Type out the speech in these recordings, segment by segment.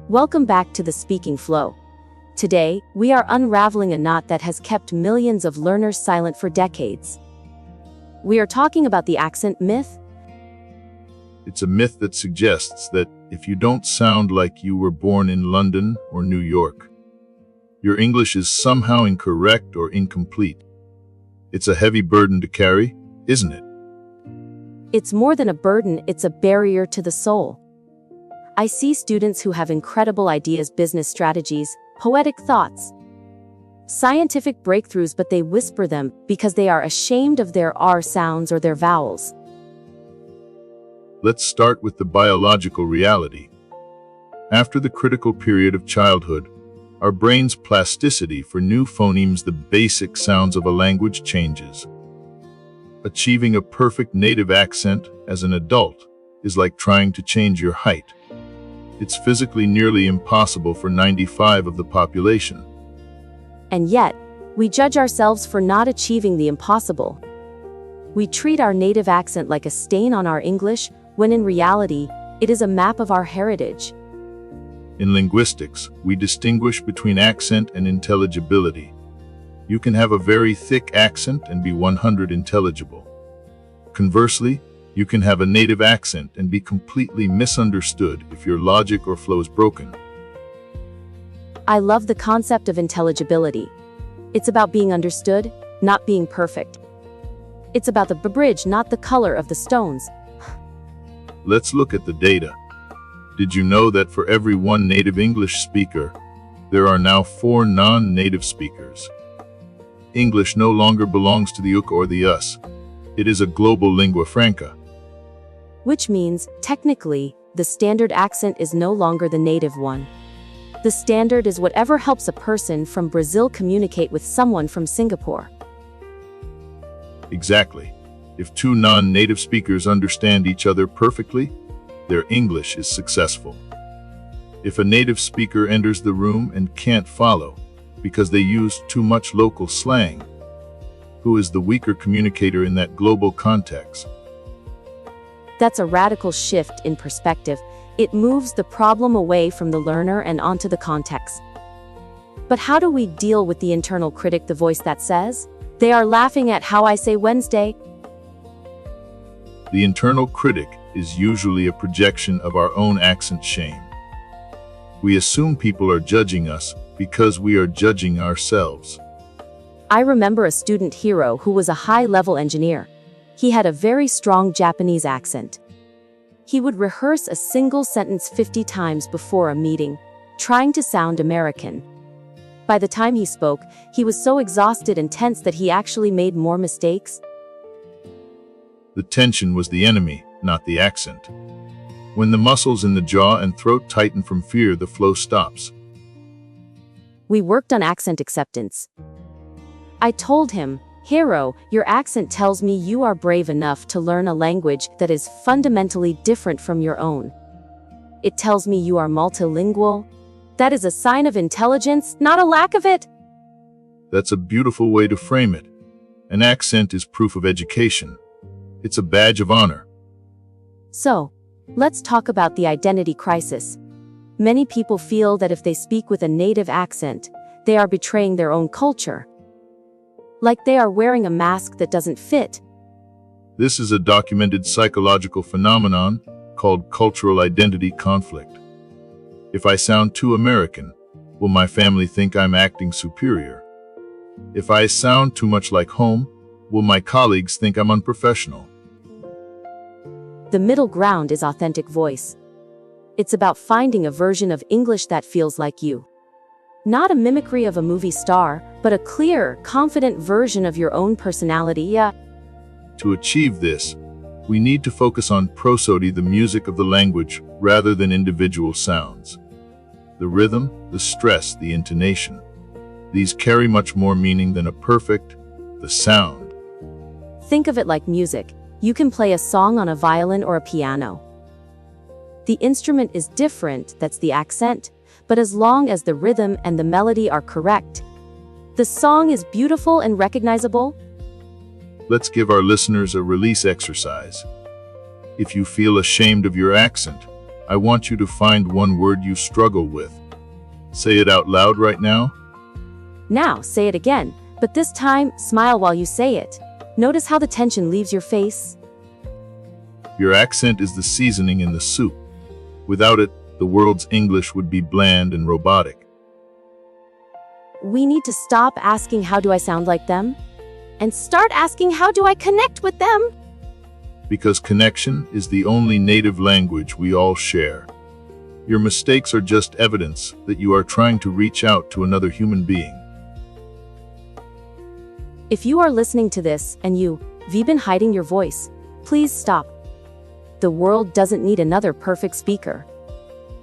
Welcome back to the Speaking Flow. Today, we are unraveling a knot that has kept millions of learners silent for decades. We are talking about the accent myth. It's a myth that suggests that if you don't sound like you were born in London or New York, your English is somehow incorrect or incomplete. It's a heavy burden to carry, isn't it? It's more than a burden, it's a barrier to the soul. I see students who have incredible ideas, business strategies, poetic thoughts, scientific breakthroughs, but they whisper them because they are ashamed of their R sounds or their vowels. Let's start with the biological reality. After the critical period of childhood, our brain's plasticity for new phonemes, the basic sounds of a language, changes. Achieving a perfect native accent as an adult is like trying to change your height. It's physically nearly impossible for 95% of the population. And yet, we judge ourselves for not achieving the impossible. We treat our native accent like a stain on our English, when in reality, it is a map of our heritage. In linguistics, we distinguish between accent and intelligibility. You can have a very thick accent and be 100% intelligible. Conversely, you can have a native accent and be completely misunderstood if your logic or flow is broken. I love the concept of intelligibility. It's about being understood, not being perfect. It's about the bridge, not the color of the stones. Let's look at the data. Did you know that for every one native English speaker, there are now 4 non-native speakers? English no longer belongs to the UK or the US. It is a global lingua franca. Which means, technically, the standard accent is no longer the native one. The standard is whatever helps a person from Brazil communicate with someone from Singapore. Exactly. If 2 non-native speakers understand each other perfectly, their English is successful. If a native speaker enters the room and can't follow because they use too much local slang, who is the weaker communicator in that global context? That's a radical shift in perspective. It moves the problem away from the learner and onto the context. But how do we deal with the internal critic, the voice that says, "They are laughing at how I say Wednesday"? The internal critic is usually a projection of our own accent shame. We assume people are judging us because we are judging ourselves. I remember a student hero who was a high-level engineer. He had a very strong Japanese accent. He would rehearse a single sentence 50 times before a meeting, trying to sound American. By the time he spoke, he was so exhausted and tense that he actually made more mistakes. The tension was the enemy, not the accent. When the muscles in the jaw and throat tighten from fear, the flow stops. We worked on accent acceptance. I told him, "Hero, your accent tells me you are brave enough to learn a language that is fundamentally different from your own. It tells me you are multilingual. That is a sign of intelligence, not a lack of it." That's a beautiful way to frame it. An accent is proof of education. It's a badge of honor. So, let's talk about the identity crisis. Many people feel that if they speak with a native accent, they are betraying their own culture. Like they are wearing a mask that doesn't fit. This is a documented psychological phenomenon called cultural identity conflict. If I sound too American, will my family think I'm acting superior? If I sound too much like home, will my colleagues think I'm unprofessional? The middle ground is authentic voice. It's about finding a version of English that feels like you. Not a mimicry of a movie star, but a clear, confident version of your own personality. Yeah. To achieve this, we need to focus on prosody, the music of the language, rather than individual sounds. The rhythm, the stress, the intonation. These carry much more meaning than a perfect, the sound. Think of it like music. You can play a song on a violin or a piano. The instrument is different, that's the accent, but as long as the rhythm and the melody are correct, the song is beautiful and recognizable. Let's give our listeners a release exercise. If you feel ashamed of your accent, I want you to find one word you struggle with. Say it out loud right now. Now, say it again, but this time, smile while you say it. Notice how the tension leaves your face. Your accent is the seasoning in the soup. Without it, the world's English would be bland and robotic. We need to stop asking how do I sound like them? And start asking how do I connect with them? Because connection is the only native language we all share. Your mistakes are just evidence that you are trying to reach out to another human being. If you are listening to this and you've been hiding your voice, please stop. The world doesn't need another perfect speaker.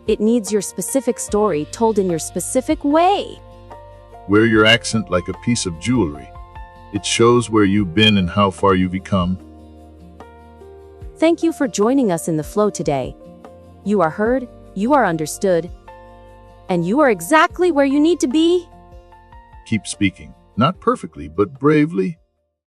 It needs your specific story told in your specific way. Wear your accent like a piece of jewelry. It shows where you've been and how far you've come. Thank you for joining us in the flow today. You are heard, you are understood, and you are exactly where you need to be. Keep speaking, not perfectly, but bravely.